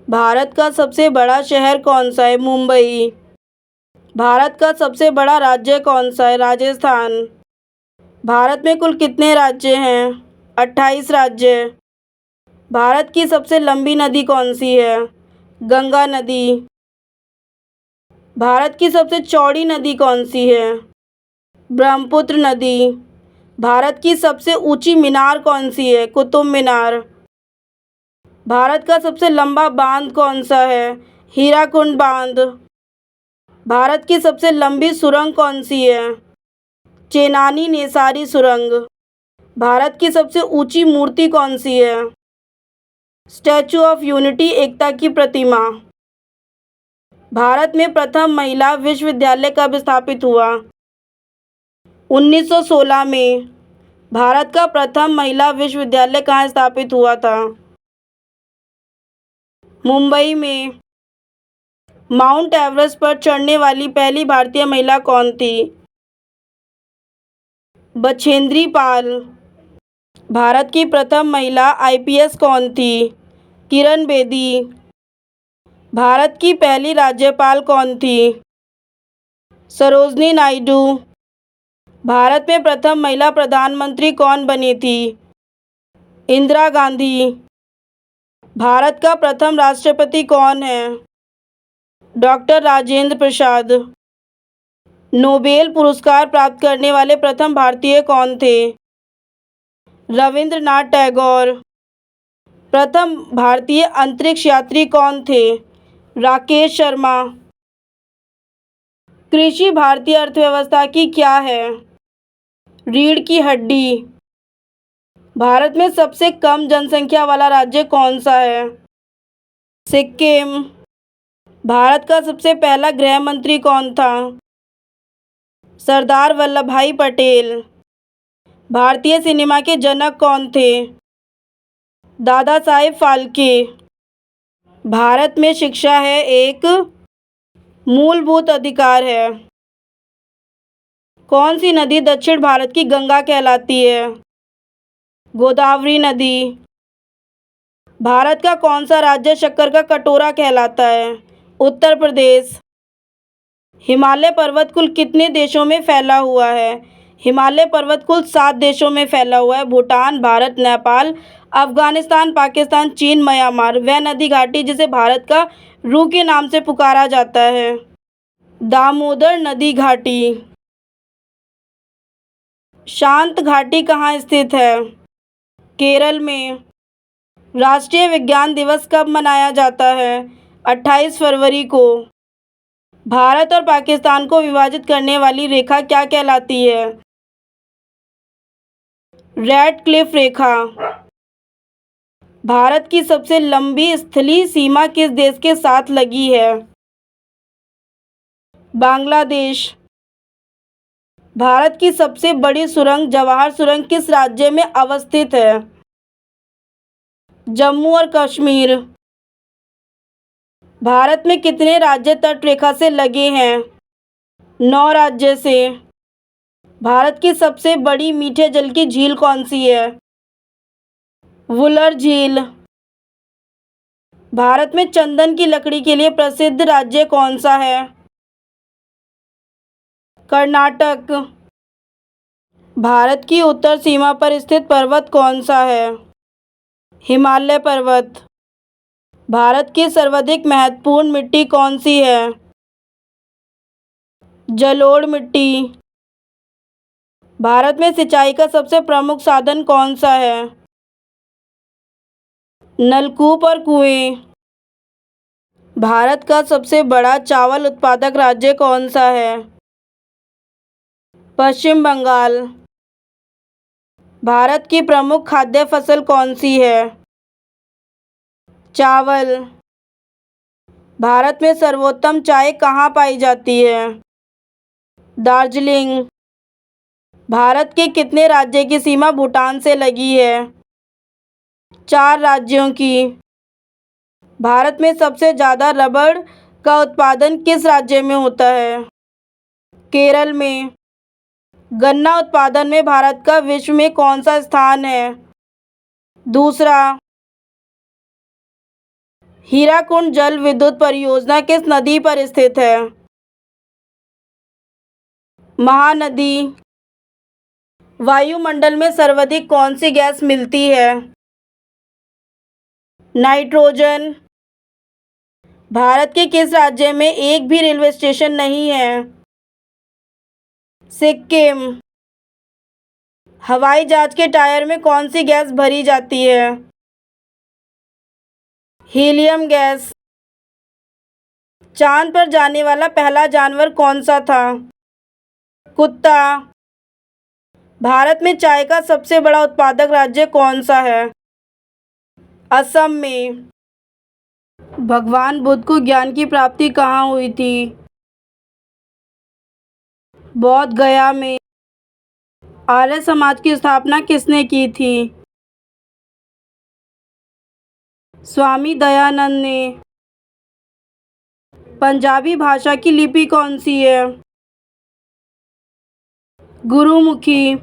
भारत का सबसे बड़ा शहर कौन सा है? मुंबई। भारत का सबसे बड़ा राज्य कौन सा है? राजस्थान। भारत में कुल कितने राज्य हैं? 28 राज्य। भारत की सबसे लंबी नदी कौन सी है? गंगा नदी। भारत की सबसे चौड़ी नदी कौन सी है? ब्रह्मपुत्र नदी। भारत की सबसे ऊंची मीनार कौन सी है? कुतुब मीनार। भारत का सबसे लंबा बांध कौन सा है? हीराकुंड बांध। भारत की सबसे लंबी सुरंग कौन सी है? चेनानी नेसारी सुरंग। भारत की सबसे ऊंची मूर्ति कौन सी है? स्टैचू ऑफ यूनिटी, एकता की प्रतिमा। भारत में प्रथम महिला विश्वविद्यालय कब स्थापित हुआ? 1916 में। भारत का प्रथम महिला विश्वविद्यालय कहाँ स्थापित हुआ था? मुंबई में। माउंट एवरेस्ट पर चढ़ने वाली पहली भारतीय महिला कौन थी? बछेंद्री पाल। भारत की प्रथम महिला आईपीएस कौन थी? किरण बेदी। भारत की पहली राज्यपाल कौन थी? सरोजनी नायडू। भारत में प्रथम महिला प्रधानमंत्री कौन बनी थी? इंदिरा गांधी। भारत का प्रथम राष्ट्रपति कौन है? डॉक्टर राजेंद्र प्रसाद। नोबेल पुरस्कार प्राप्त करने वाले प्रथम भारतीय कौन थे? रविंद्रनाथ टैगोर। प्रथम भारतीय अंतरिक्ष यात्री कौन थे? राकेश शर्मा। कृषि भारतीय अर्थव्यवस्था की क्या है? रीढ़ की हड्डी। भारत में सबसे कम जनसंख्या वाला राज्य कौन सा है? सिक्किम। भारत का सबसे पहला गृह मंत्री कौन था? सरदार वल्लभ भाई पटेल। भारतीय सिनेमा के जनक कौन थे? दादा साहेब फाल्के। भारत में शिक्षा है एक मूलभूत अधिकार है। कौन सी नदी दक्षिण भारत की गंगा कहलाती है? गोदावरी नदी। भारत का कौन सा राज्य शक्कर का कटोरा कहलाता है? उत्तर प्रदेश। हिमालय पर्वत कुल कितने देशों में फैला हुआ है? हिमालय पर्वत कुल 7 देशों में फैला हुआ है। भूटान, भारत, नेपाल, अफगानिस्तान, पाकिस्तान, चीन, म्यांमार। वह नदी घाटी जिसे भारत का रू के नाम से पुकारा जाता है? दामोदर नदी घाटी। शांत घाटी कहाँ स्थित है? केरल में। राष्ट्रीय विज्ञान दिवस कब मनाया जाता है? 28 फरवरी को। भारत और पाकिस्तान को विभाजित करने वाली रेखा क्या कहलाती है? रेड क्लिफ रेखा। भारत की सबसे लंबी स्थलीय सीमा किस देश के साथ लगी है? बांग्लादेश। भारत की सबसे बड़ी सुरंग जवाहर सुरंग किस राज्य में अवस्थित है? जम्मू और कश्मीर। भारत में कितने राज्य तट रेखा से लगे हैं? 9 राज्य से। भारत की सबसे बड़ी मीठे जल की झील कौन सी है? वुलर झील। भारत में चंदन की लकड़ी के लिए प्रसिद्ध राज्य कौन सा है? कर्नाटक। भारत की उत्तर सीमा पर स्थित पर्वत कौन सा है? हिमालय पर्वत। भारत की सर्वाधिक महत्वपूर्ण मिट्टी कौन सी है? जलोढ़ मिट्टी। भारत में सिंचाई का सबसे प्रमुख साधन कौन सा है? नलकूप और कुएं। भारत का सबसे बड़ा चावल उत्पादक राज्य कौन सा है? पश्चिम बंगाल। भारत की प्रमुख खाद्य फसल कौन सी है? चावल। भारत में सर्वोत्तम चाय कहाँ पाई जाती है? दार्जिलिंग। भारत के कितने राज्य की सीमा भूटान से लगी है? 4 राज्यों की। भारत में सबसे ज़्यादा रबड़ का उत्पादन किस राज्य में होता है? केरल में। गन्ना उत्पादन में भारत का विश्व में कौन सा स्थान है? दूसरा। हीराकुंड जल विद्युत परियोजना किस नदी पर स्थित है? महानदी। वायुमंडल में सर्वाधिक कौन सी गैस मिलती है? नाइट्रोजन। भारत के किस राज्य में एक भी रेलवे स्टेशन नहीं है? सिक्किम। हवाई जहाज के टायर में कौन सी गैस भरी जाती है? Helium gas. चांद पर जाने वाला पहला जानवर कौन सा था? कुत्ता। भारत में चाय का सबसे बड़ा उत्पादक राज्य कौन सा है? असम में। भगवान बुद्ध को ज्ञान की प्राप्ति कहाँ हुई थी? बोध गया में। आर्य समाज की स्थापना किसने की थी? स्वामी दयानंद ने। पंजाबी भाषा की लिपि कौन सी है? गुरुमुखी।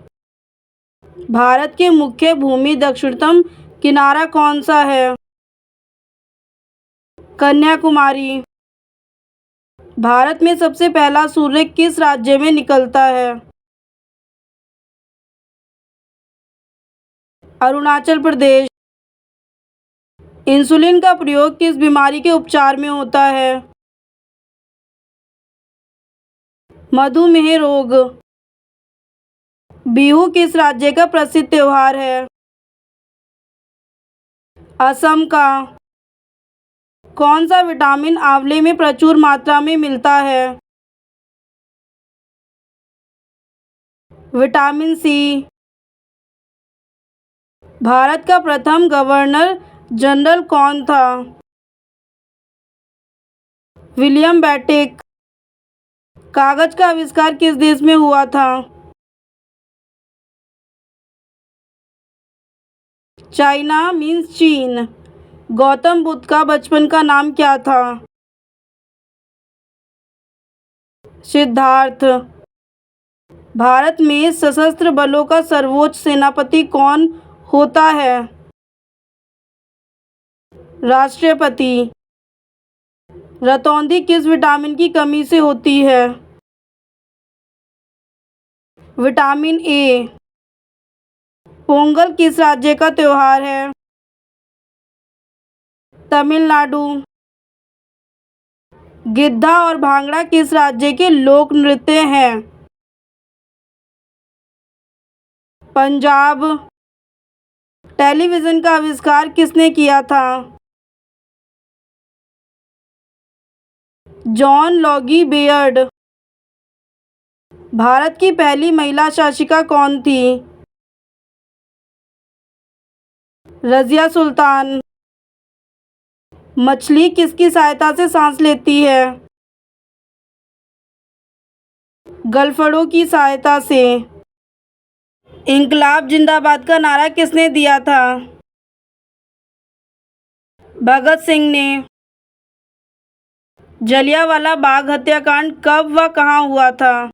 भारत के मुख्य भूमि दक्षिणतम किनारा कौन सा है? कन्याकुमारी। भारत में सबसे पहला सूर्य किस राज्य में निकलता है? अरुणाचल प्रदेश। इंसुलिन का प्रयोग किस बीमारी के उपचार में होता है? मधुमेह रोग। बिहू किस राज्य का प्रसिद्ध त्योहार है? असम का। कौन सा विटामिन आंवले में प्रचुर मात्रा में मिलता है? Vitamin C. भारत का प्रथम गवर्नर जनरल कौन था? William Bentinck. कागज का आविष्कार किस देश में हुआ था? चाइना मीन्स चीन। गौतम बुद्ध का बचपन का नाम क्या था? सिद्धार्थ। भारत में सशस्त्र बलों का सर्वोच्च सेनापति कौन होता है? राष्ट्रपति। रतौंधी किस विटामिन की कमी से होती है? Vitamin A. पोंगल किस राज्य का त्योहार है? तमिलनाडु। गिद्धा और भांगड़ा किस राज्य के लोक नृत्य हैं? पंजाब। टेलीविज़न का आविष्कार किसने किया था? जॉन लॉगी बेयर्ड। भारत की पहली महिला शासिका कौन थी? रज़िया सुल्तान। मछली किसकी सहायता से सांस लेती है? गलफड़ों की सहायता से। इंकलाब जिंदाबाद का नारा किसने दिया था? भगत सिंह ने। जलियांवाला बाग हत्याकांड कब व कहाँ हुआ था?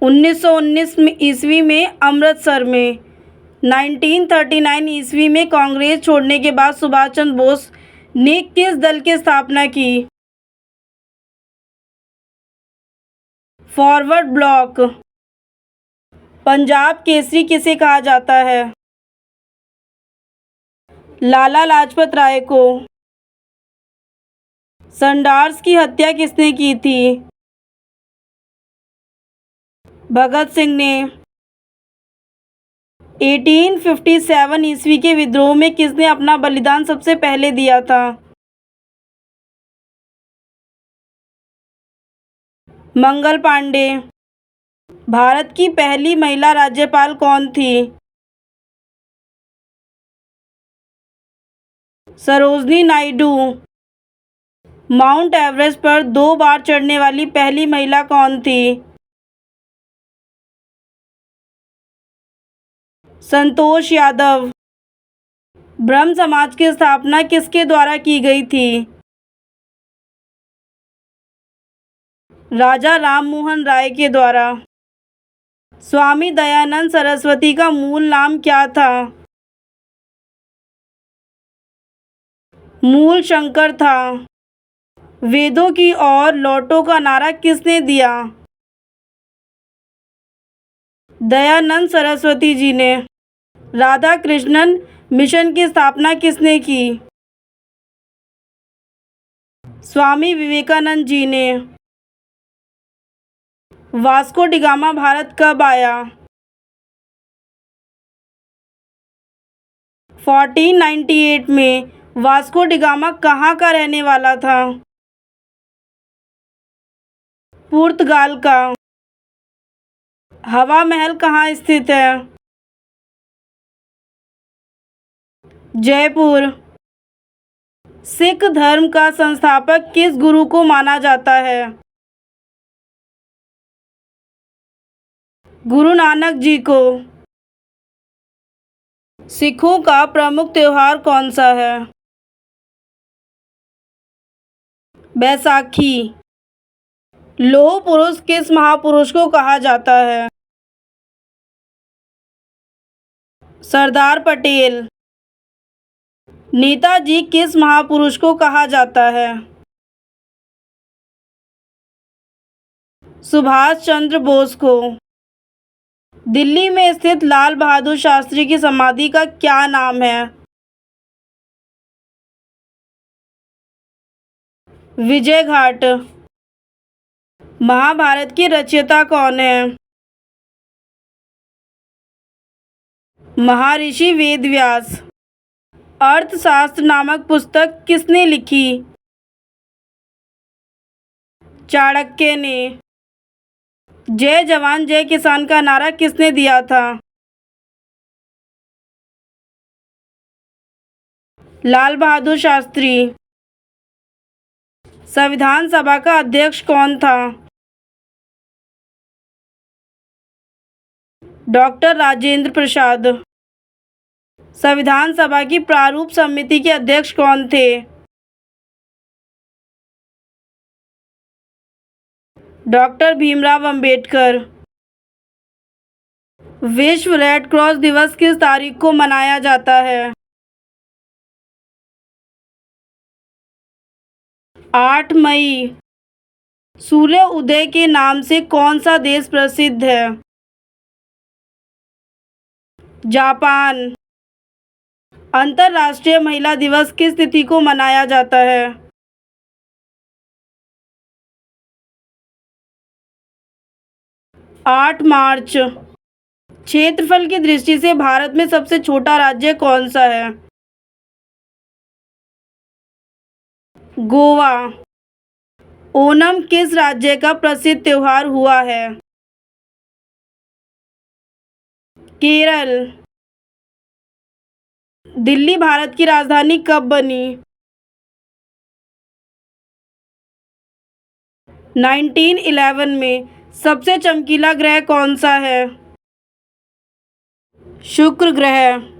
1919 ईस्वी में अमृतसर में। 1939 ईस्वी में कांग्रेस छोड़ने के बाद सुभाष चंद्र बोस ने किस दल की स्थापना की? Forward block. पंजाब केसरी किसे कहा जाता है? लाला लाजपत राय को। सैंडर्स की हत्या किसने की थी? भगत सिंह ने। 1857 ईस्वी के विद्रोह में किसने अपना बलिदान सबसे पहले दिया था? मंगल पांडे। भारत की पहली महिला राज्यपाल कौन थी? सरोजनी नायडू। माउंट एवरेस्ट पर 2 बार चढ़ने वाली पहली महिला कौन थी? संतोष यादव। ब्रह्म समाज की स्थापना किसके द्वारा की गई थी? राजा राममोहन राय के द्वारा। स्वामी दयानंद सरस्वती का मूल नाम क्या था? मूल शंकर था। वेदों की ओर लौटो का नारा किसने दिया? दयानंद सरस्वती जी ने। राधा कृष्णन मिशन की स्थापना किसने की? स्वामी विवेकानंद जी ने। वास्को डी गामा भारत कब आया? 1498 में। वास्को डी गामा कहाँ का रहने वाला था? पुर्तगाल का। हवा महल कहाँ स्थित है? जयपुर। सिख धर्म का संस्थापक किस गुरु को माना जाता है? गुरु नानक जी को। सिखों का प्रमुख त्योहार कौन सा है? बैसाखी। लौह पुरुष किस महापुरुष को कहा जाता है? सरदार पटेल। नेताजी किस महापुरुष को कहा जाता है? सुभाष चंद्र बोस को। दिल्ली में स्थित लाल बहादुर शास्त्री की समाधि का क्या नाम है? विजय घाट। महाभारत की रचयिता कौन है? महर्षि वेदव्यास। अर्थशास्त्र नामक पुस्तक किसने लिखी? चाणक्य ने। जय जवान जय किसान का नारा किसने दिया था? लाल बहादुर शास्त्री। संविधान सभा का अध्यक्ष कौन था? डॉक्टर राजेंद्र प्रसाद। संविधान सभा की प्रारूप समिति के अध्यक्ष कौन थे? डॉक्टर भीमराव अंबेडकर। विश्व रेड क्रॉस दिवस किस तारीख को मनाया जाता है? 8 मई। सूर्य उदय के नाम से कौन सा देश प्रसिद्ध है? जापान। अंतर्राष्ट्रीय महिला दिवस किस तिथि को मनाया जाता है? 8 मार्च। क्षेत्रफल की दृष्टि से भारत में सबसे छोटा राज्य कौन सा है? गोवा। ओणम किस राज्य का प्रसिद्ध त्योहार हुआ है? केरल। दिल्ली भारत की राजधानी कब बनी? 1911 में। सबसे चमकीला ग्रह कौन सा है? शुक्र ग्रह।